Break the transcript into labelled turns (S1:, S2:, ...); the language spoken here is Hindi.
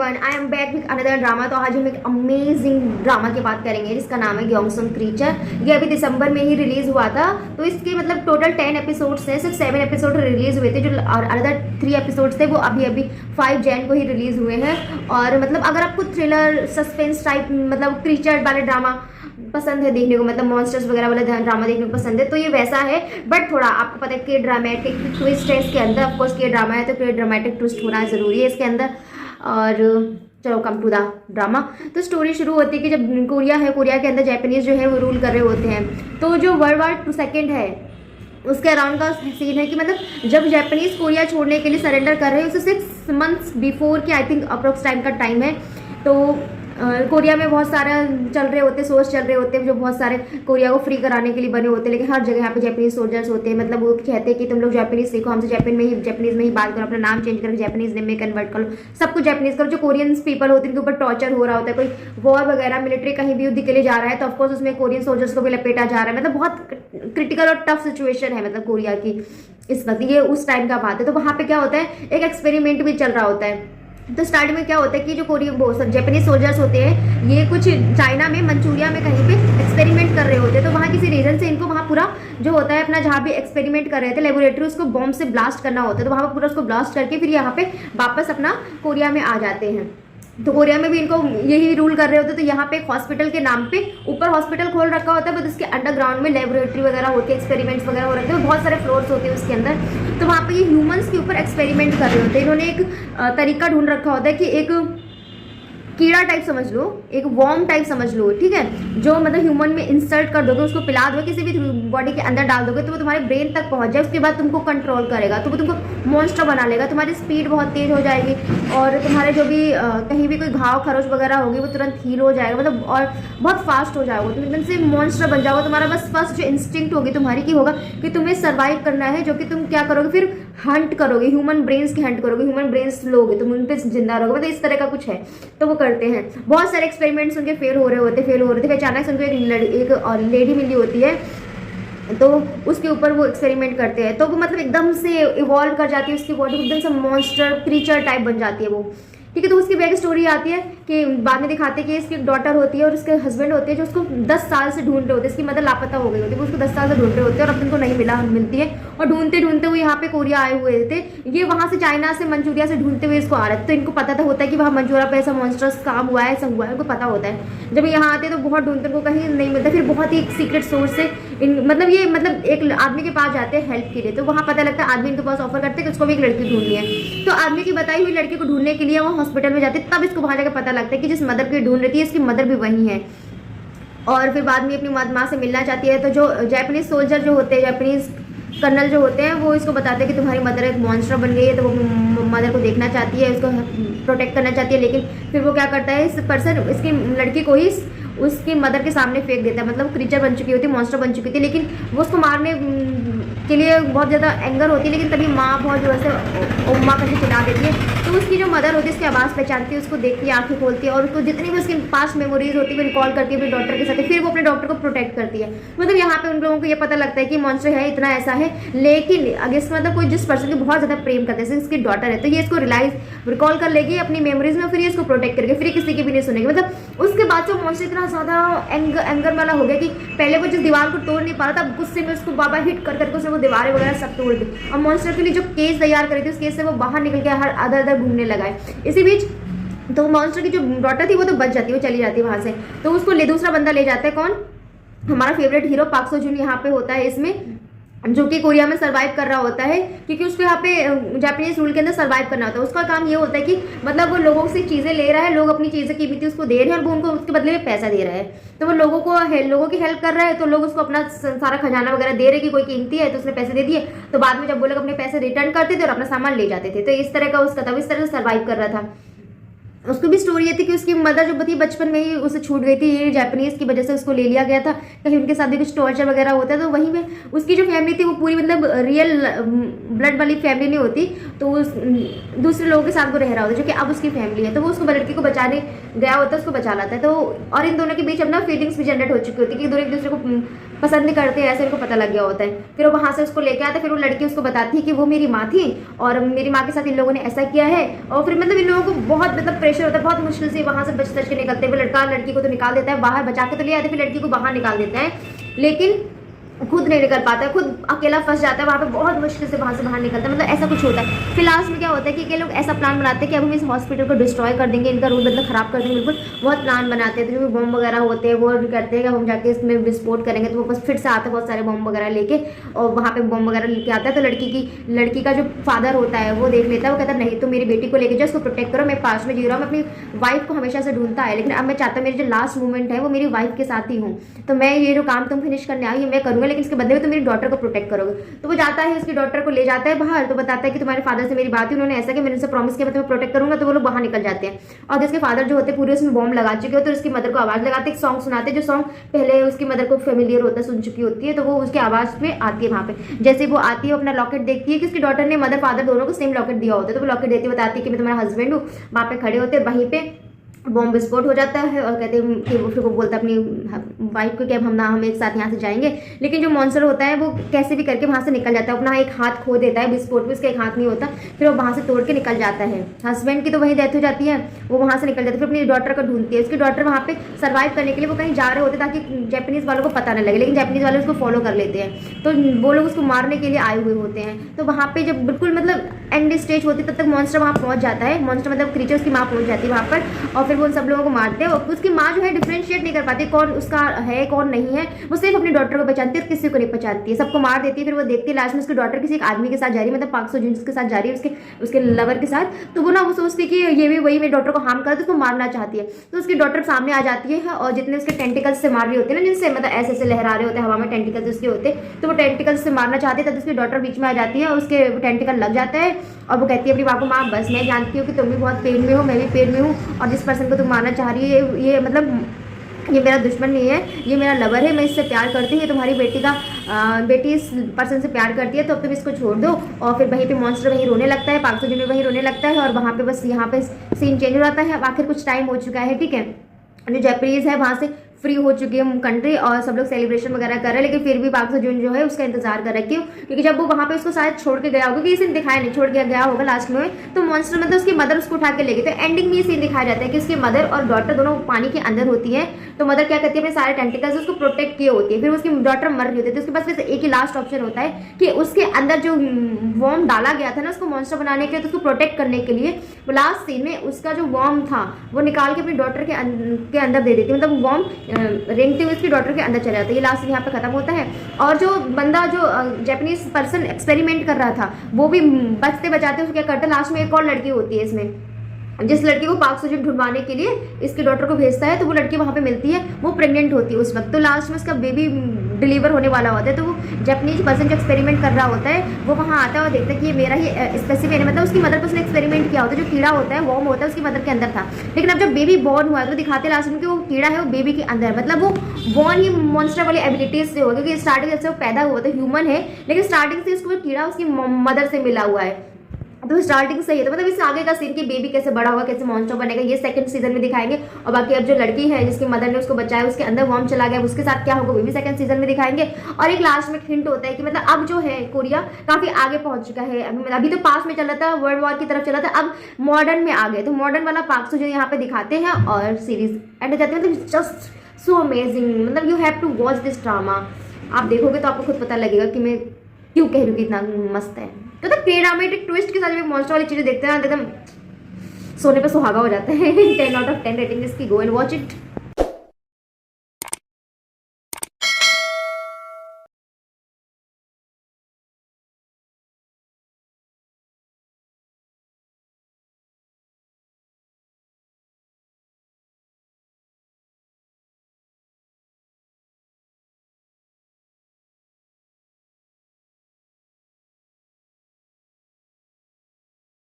S1: Everyone, I am back with another drama. तो आज हम एक अमेजिंग ड्रामा की बात करेंगे जिसका नाम है ग्योंगसंग क्रीचर। ये अभी दिसंबर में ही रिलीज हुआ था। तो इसके मतलब टोटल 10 एपिसोड्स हैं, सिर्फ 7 एपिसोड रिलीज हुए थे जो, और अनदर 3 एपिसोड्स थे वो अभी अभी 5 जैन को ही रिलीज हुए हैं। और मतलब अगर आपको थ्रिलर सस्पेंस टाइप मतलब क्रीचर वाले ड्रामा पसंद है देखने को, मतलब मॉन्स्टर्स वगैरह वाला ड्रामा देखने को पसंद है, तो ये वैसा है। बट थोड़ा आपको पता है कि ड्रामेटिक ट्विस्ट है इसके अंदर। ऑफकोर्स के ड्रामा है तो फिर ड्रामेटिक ट्विस्ट होना ज़रूरी है इसके अंदर। और चलो कम टू द ड्रामा। तो स्टोरी शुरू होती है कि जब कोरिया है, कोरिया के अंदर जापानीज जो है वो रूल कर रहे होते हैं। तो जो वर्ल्ड वार सेकेंड है उसके अराउंड का सीन है कि मतलब जब जापानीज कोरिया छोड़ने के लिए सरेंडर कर रहे हैं, उससे 6 मंथ्स बिफोर के आई थिंक अप्रोक्स टाइम का टाइम है। तो कोरिया में बहुत सारा चल रहे होते सोर्स चल रहे होते हैं जो बहुत सारे कोरिया को फ्री कराने के लिए बने होते हैं, लेकिन हर जगह यहाँ पे जापानीज सोल्जर्स होते हैं। मतलब वो कहते हैं कि तुम लोग जापानीज सीखो, हमसे जापानीज में ही बात करो, अपना नाम चेंज करके जापानीज नेम में कन्वर्ट करो, सब कुछ जापानीज करो। जो कोरियंस पीपल होते हैं उनके ऊपर टॉर्चर हो रहा होता है, कोई वॉर वगैरह मिलिट्री कहीं भी युद्ध के लिए जा रहा है तो ऑफकोर्स उसमें कोरियन सोल्जर्स को भी लपेटा जा रहा है। मतलब बहुत क्रिटिकल और टफ सिचुएशन है मतलब कोरिया की इस वक्त, ये उस टाइम का बात है। तो वहाँ पे क्या होता है, एक एक्सपेरिमेंट भी चल रहा होता है। तो स्टार्ट में क्या होता है कि जो कोरियन जापानीज सोल्जर्स होते हैं ये कुछ चाइना में मंचूरिया में कहीं पे एक्सपेरिमेंट कर रहे होते हैं। तो वहाँ किसी रीजन से इनको वहाँ पूरा जो होता है अपना जहाँ भी एक्सपेरिमेंट कर रहे थे लेबोरेटरी, उसको बॉम्ब से ब्लास्ट करना होता है। तो वहाँ पर पूरा उसको ब्लास्ट करके फिर यहाँ पे वापस अपना कोरिया में आ जाते हैं। तो कोरिया में भी इनको यही रूल कर रहे होते हैं। तो यहाँ पे एक हॉस्पिटल के नाम पे ऊपर हॉस्पिटल खोल रखा होता है, बट उसके अंडरग्राउंड में लेबोरेटरी वगैरह होती है, एक्सपेरिमेंट्स वगैरह हो रखे हैं, बहुत सारे फ्लोर्स होते हैं उसके अंदर। तो वहाँ पे ये ह्यूमंस के ऊपर एक्सपेरिमेंट कर रहे होते हैं। इन्होंने एक तरीका ढूंढ रखा होता है कि एक कीड़ा टाइप समझ लो, एक वॉर्म टाइप समझ लो, ठीक है, जो मतलब ह्यूमन में इंसर्ट कर दोगे, उसको पिला दोगे, किसी भी बॉडी के अंदर डाल दोगे तो वो तुम्हारे ब्रेन तक पहुंच जाए। उसके बाद तुमको कंट्रोल करेगा, तो वो तुमको मॉन्स्टर बना लेगा। तुम्हारी स्पीड बहुत तेज हो जाएगी और तुम्हारे जो भी कहीं भी कोई घाव खरोच वगैरह होगी वो तुरंत हील हो जाएगा, मतलब और बहुत फास्ट हो जाओगे, तुम एकदम से मॉन्स्टर बन जाओगे। तुम्हारा बस फर्स्ट जो इंस्टिंक्ट होगी तुम्हारी की होगा कि तुम्हें सर्वाइव करना है, जो कि तुम क्या करोगे फिर हंट करोगे, ह्यूमन ब्रेन्स की हंट करोगे, ह्यूमन ब्रेन्स लोगे, तुम उन पर जिंदा रहोगे, मतलब इस तरह का कुछ है। तो वो करते हैं, बहुत सारे एक्सपेरिमेंट्स उनके फेल हो रहे होते फिर अचानक से उनको एक लेडी मिली होती है, तो उसके ऊपर वो एक्सपेरिमेंट करते हैं। तो वो मतलब एकदम से इवॉल्व कर जाती है, उसकी बॉडी एकदम से मॉन्स्टर क्रीचर टाइप बन जाती है वो, ठीक है। तो उसकी बैक स्टोरी आती है कि बाद में दिखाते हैं कि इसकी डॉटर होती है और उसके हस्बैंड होते हैं जो उसको 10 साल से ढूंढ रहे होते हैं। इसकी मदर लापता हो गई होती है, वो उसको 10 साल से ढूंढ रहे होते हैं और अब उनको नहीं मिलती है। और ढूंढते ढूंढते वो यहाँ पे कोरिया आए हुए थे, ये वहाँ से चाइना से मंचूरिया से ढूंढते हुए इसको आ रहे थे। तो इनको पता होता है कि वहाँ मंचूरिया पे ऐसा मॉन्स्टर्स काम हुआ है, ऐसा हुआ है, उनको पता होता है। जब यहाँ आते हैं तो बहुत ढूंढते उनको कहीं नहीं मिलता, फिर बहुत ही सीक्रेट सोर्स से मतलब ये मतलब एक आदमी के पास जाते हैं हेल्प के लिए। तो वहाँ पता लगता है आदमी इनके पास ऑफर करते हैं कि उसको भी एक लड़की ढूंढनी है। तो आदमी की बताई हुई लड़की को ढूंढने के लिए वो हॉस्पिटल में जाते, तब इसको वहाँ जाकर पता लगता है कि जिस मदर की ढूंढ रही थी इसकी मदर भी वही है। और फिर बाद में अपनी माँ से मिलना चाहती है। तो जो जापानीज सोल्जर जो होते हैं, जापानीज कर्नल जो होते हैं, वो इसको बताते हैं कि तुम्हारी मदर एक मॉन्स्टर बन गई है। तो वो मदर को देखना चाहती है, उसको प्रोटेक्ट करना चाहती है, लेकिन फिर वो क्या करता है, इस पर्सन इसकी लड़की को ही उसकी मदर के सामने फेंक देता है। मतलब क्रीचर बन चुकी होती है, मॉन्स्टर बन चुकी थी, लेकिन वो उसको मारने के लिए बहुत ज़्यादा एंगर होती है, लेकिन तभी माँ बहुत जोर से उम्मा करके चिल्ला देती है। तो उसकी जो मदर होती है उसकी आवाज़ पहचानती है, उसको देखती है, आंखें खोलती है और उसको जितनी भी उसकी पास्ट मेमोरीज होती है वो रिकॉल करती है अपने डॉक्टर के साथ, फिर वो अपने डॉक्टर को प्रोटेक्ट करती है। मतलब यहाँ पे उन लोगों को ये पता लगता है कि मॉन्स्टर है, इतना ऐसा है, लेकिन अगर इसका मतलब कोई जिस पर्सन को बहुत ज़्यादा प्रेम करते हैं, इसकी डॉटर है, तो ये इसको रिकॉल कर लेगी अपनी मेमोरीज में, फिर ये इसको प्रोटेक्ट करेगी, फिर किसी की भी नहीं सुनेगी। मतलब उसके बाद जो मॉन्स्टर इतना ज़्यादा एंगर वाला हो गया कि पहले वो जिस दीवार को तोड़ नहीं पा रहा था, गुस्से में उसको बाबा हिट कर करके उसने वो दीवारें वगैरह सब तोड़ दी। और मॉन्स्टर के लिए जो केस तैयार करी थी उस केस से वो बाहर निकल के हर अदर अदर घूमने लगा है। इसी बीच तो मॉन्स्टर की जो डॉटर थी वो तो बच जाती है, वो चली जाती है वहाँ से। तो उसको दूसरा बंदा ले जाता है, कौन, हमारा फेवरेट हीरो पाक सो जुन यहाँ पे होता है इसमें, जो कि कोरिया में सर्वाइव कर रहा होता है, क्योंकि उसको यहाँ पे जापानीज रूल के अंदर सर्वाइव करना होता है। उसका काम ये होता है कि मतलब वो लोगों से चीज़ें ले रहा है, लोग अपनी चीज़ें कीमती उसको दे रहे हैं और वो उनको उसके बदले में पैसा दे रहा है। तो वो लोगों की हेल्प कर रहा है, तो लोग उसको अपना सारा खजाना वगैरह दे रहे कि कोई कीमती है तो उसने पैसे दे दिए। तो बाद में जब वो लोग अपने पैसे रिटर्न करते थे और अपना सामान ले जाते थे, तो इस तरह का उसका था, इस तरह से सर्वाइव कर रहा था। उसको भी स्टोरी ये थी कि उसकी मदर जो थी बचपन में ही उसे छूट गई थी, ये जापानीज की वजह से उसको ले लिया गया था, कहीं उनके साथ भी कुछ टॉर्चर वगैरह होता है। तो वहीं में उसकी जो फैमिली थी वो पूरी मतलब रियल ब्लड वाली फैमिली नहीं होती, तो उस दूसरे लोगों के साथ वो रह रहा होता है जो कि अब उसकी फैमिली है। तो वो उसको लड़की को बचाने गया होता है, उसको बचा लाता है। तो और इन दोनों के बीच अपना फीलिंग्स भी जनरेट हो चुकी होती है कि दोनों एक दूसरे को पसंद करते हैं, ऐसे उनको पता लग गया होता है। फिर वो वहाँ से उसको लेके आते, फिर वो लड़की उसको बताती है कि वो मेरी माँ थी और मेरी माँ के साथ इन लोगों ने ऐसा किया है। और फिर मतलब इन लोगों को बहुत मतलब प्रेशर होता है, बहुत मुश्किल से वहाँ से बच तच के निकलते हैं। वो लड़का लड़की को तो निकाल देता है बाहर, बचा के तो ले आते, फिर लड़की को बाहर निकाल देता है, लेकिन खुद नहीं निकल पाता है, खुद अकेला फंस जाता है वहाँ पे, बहुत मुश्किल से वहाँ से बाहर निकलता है। मतलब ऐसा कुछ होता है। फिर लास्ट में क्या होता है कि ये लोग ऐसा प्लान बनाते हैं कि अब हम इस हॉस्पिटल को डिस्ट्रॉय कर देंगे, इनका रूल मतलब खराब कर देंगे बिल्कुल। बहुत प्लान बनाते हैं, तो जो भी बम वगैरह होते हैं वो करते हैं कि अब हम जाके इसमें विस्फोट करेंगे। तो वो बस फिर से आते हैं बहुत सारे बम वगैरह लेके, और वहाँ पे बम वगैरह लेके आता है। तो लड़की का जो फादर होता है वो देख लेता है, वो कहता है नहीं तो मेरी बेटी को लेके जाओ, उसको प्रोटेक्ट करो, मैं पास में जी रहा हूँ, मैं अपनी वाइफ को हमेशा से ढूंढता है, लेकिन अब मैं चाहता हूँ मेरी जो लास्ट मोमेंट है वो मेरी वाइफ के साथ ही हूँ। तो मैं ये जो काम तुम फिनिश करने आई मैं करूँगा, लेकिन इसके बदले में तो मेरी डॉटर को प्रोटेक्ट करोगे। तो वो जाता है, उसकी डॉटर को ले जाता है बाहर, तो बताता है कि तुम्हारे फादर से मेरी बात हुई, उन्होंने ऐसा कि मैंने उनसे प्रॉमिस किया मैं तुम्हें प्रोटेक्ट करूंगा। तो वो लोग बाहर निकल जाते हैं, और जिसके फादर जो होते हैं पूरे उसमें बॉम्ब लगा चुके होते हैं। तो उसकी मदर को आवाज लगाते, एक सॉन्ग सुनाते, जो सॉन्ग पहले उसकी मदर को फेमिलियर होता है, सुन चुकी होती है। तो वो उसकी आवाज में आती है वहाँ पे। जैसे वो आती है, अपना लॉकेट देखती है कि उसकी डॉटर ने मदर फादर दोनों को सेम लॉकेट दिया होता है। तो वो लॉकेट देती बताती है कि मैं तुम्हारा हस्बैंड हूँ। वहाँ पे खड़े होते हैं, वहीं पे बॉम्ब विस्फोट हो जाता है, और कहते हैं कि वो फिर वो बोलता है अपनी वाइफ को कि अब हम एक साथ यहाँ से जाएंगे। लेकिन जो मॉन्स्टर होता है वो कैसे भी करके वहाँ से निकल जाता है, अपना एक हाथ खो देता है विस्फोट में, उसका एक हाथ नहीं होता, फिर वो वहाँ से तोड़ के निकल जाता है। हस्बैंड की तो वहीं डेथ हो जाती है, वो वहाँ से निकल जाती है, फिर अपनी डॉटर को ढूंढती है। उसकी डॉटर वहाँ पे सर्वाइव करने के लिए वो कहीं जा रहे होते ताकि जैपनीज वालों को पता न लगे, लेकिन जैपनीज वाले उसको फॉलो कर लेते हैं। तो वो लोग उसको मारने के लिए आए हुए होते हैं। तो वहाँ पे जब बिल्कुल मतलब एंड स्टेज होती है तब तक मॉन्स्टर वहाँ पहुँच जाता है। मॉन्स्टर मतलब क्रीचर, उसकी माँ पहुँच जाती है वहाँ पर, और फिर वो उन सब लोगों को मारते हैं। उसकी माँ जो है डिफरेंशिएट नहीं कर पाती कौन उसका है कौन नहीं है, वो सिर्फ अपनी डॉटर को बचाती है, किसी को नहीं बचाती है, सबको मार देती है। फिर वो देखती है लास्ट में उसकी डॉटर किसी एक आदमी के साथ जा रही है, मतलब पाक सो जुन के साथ जा रही है, उसके लवर के साथ। तो वो ना वो सोचती है कि ये भी वही मेरी डॉटर को हार्म कर, तो उसको मारना चाहती है। तो उसकी डॉटर सामने आ जाती है, और जितने उसके टेंटिकल्स से मार रही होती है ना, जिनसे मतलब ऐसे ऐसे लहरा रहे होते हैं हवा में, टेंटिकल्स उसके होते, तो वो टेंटिकल्स से मारना चाहती है। तब उसकी डॉटर बीच में आ जाती है, और उसके टेंटिकल लग जाता है, और वो कहती है अपनी माँ को, माँ बस मैं जानती हूँ कि तुम भी बहुत पेन में हो, मैं भी पेन में हूँ, और जिस पर्सन को तुम मारना चाह रही है ये मतलब ये मेरा दुश्मन नहीं है, ये मेरा लवर है, मैं इससे प्यार करती हूँ, तुम्हारी बेटी इस पर्सन से प्यार करती है, तो अब तुम इसको छोड़ दो। और फिर वहीं पे मॉन्स्टर वहीं रोने लगता है, पाक सो जुन वहीं रोने लगता है, और वहाँ पे बस यहाँ पे सीन चेंज हो जाता है। अब आखिर कुछ टाइम हो चुका है, ठीक है, जो जैपनीज है वहाँ से फ्री हो चुकी है कंट्री, और सब लोग सेलिब्रेशन वगैरह कर रहे हैं, लेकिन फिर भी पाक सो जुन जो है उसका इंतजार कर रहा है। क्यों? क्योंकि जब वो वहाँ पे उसको शायद छोड़ के गया होगा, क्योंकि ये सीन दिखाया नहीं, छोड़ के गया होगा लास्ट में, तो मॉन्स्टर मतलब उसकी मदर उसको उठा के ले गई। तो एंडिंग में ये सीन दिखाया जाता है कि उसकी मदर और डॉटर दोनों पानी के अंदर होती है। तो मदर क्या करती है, अपने सारे टेंटिकल्स उसको प्रोटेक्ट किए होती है। फिर उसकी डॉटर मर रही होती है, तो उसके पास फिर एक ही लास्ट ऑप्शन होता है कि उसके अंदर जो वॉर्म डाला गया था ना उसको मॉन्स्टर बनाने के लिए, तो उसको प्रोटेक्ट करने के लिए लास्ट सीन में उसका जो वॉर्म था वो निकाल के अपनी डॉटर के अंदर दे देती है, मतलब वॉर्म रेंगते हुए उसकी डॉटर के अंदर चला जाता है। ये लास्ट यहाँ पे खत्म होता है। और जो बंदा जो जैपनीज पर्सन एक्सपेरिमेंट कर रहा था वो भी बचते बचाते उसको क्या करता है, लास्ट में एक और लड़की होती है इसमें, जिस लड़की को पाक सो जुन ढूंढवाने के लिए इसकी डॉटर को भेजता है। तो वो लड़की वहाँ पे मिलती है, वो प्रेग्नेंट होती है उस वक्त। तो लास्ट में उसका बेबी डिलीवर होने वाला होता है। तो वो जैपनीज पर्सन जो एक्सपेरिमेंट कर रहा होता है वो वहाँ आता है और देखता है कि ये मेरा ही स्पेसिफिक है, मतलब उसकी मदर पर उसने एक्सपेरिमेंट किया होता है। जो कीड़ा होता है वॉर्म होता है उसकी मदर के अंदर था, लेकिन अब जब बेबी बॉर्न हुआ है तो दिखाते लास्ट में कि वो कीड़ा है वो बेबी के अंदर, मतलब वो बॉर्न ही मॉन्स्टर वाली एबिलिटीज से होगा, क्योंकि स्टार्टिंग जब से वो पैदा हुआ था ह्यूमन है, लेकिन स्टार्टिंग से उसको कीड़ा उसकी मदर से मिला हुआ है। तो स्टार्टिंग सही है। तो मतलब इससे आगे का सीन कि बेबी कैसे बड़ा होगा, कैसे मॉन्स्टर बनेगा, ये सेकंड सीजन में दिखाएंगे। और बाकी अब जो लड़की है जिसकी मदर ने उसको बचाया, उसके अंदर वॉर्म चला गया, उसके साथ क्या होगा वो भी सेकंड सीजन में दिखाएंगे। और एक लास्ट में हिंट होता है कि मतलब अब जो है कोरिया काफी आगे पहुंच चुका है। अभी तो पास में चल रहा था, वर्ल्ड वॉर की तरफ चला था, अब मॉडर्न में आ गए। तो मॉडर्न वाला पाक सो जुन यहाँ पे दिखाते हैं और सीरीज एंड हो जाती है। मतलब जस्ट सो अमेजिंग, मतलब you have to watch this drama. आप देखोगे तो आपको खुद पता लगेगा कि मैं क्यों कह रही हूँ कि इतना मस्त है। तो ड्रामेटिक ट्विस्ट के साथ जब मॉन्स्टर वाली चीजें देखते हैं ना एकदम सोने पे सुहागा हो जाता है। 10 out of 10 रेटिंग इसकी, गो एंड वॉच इट।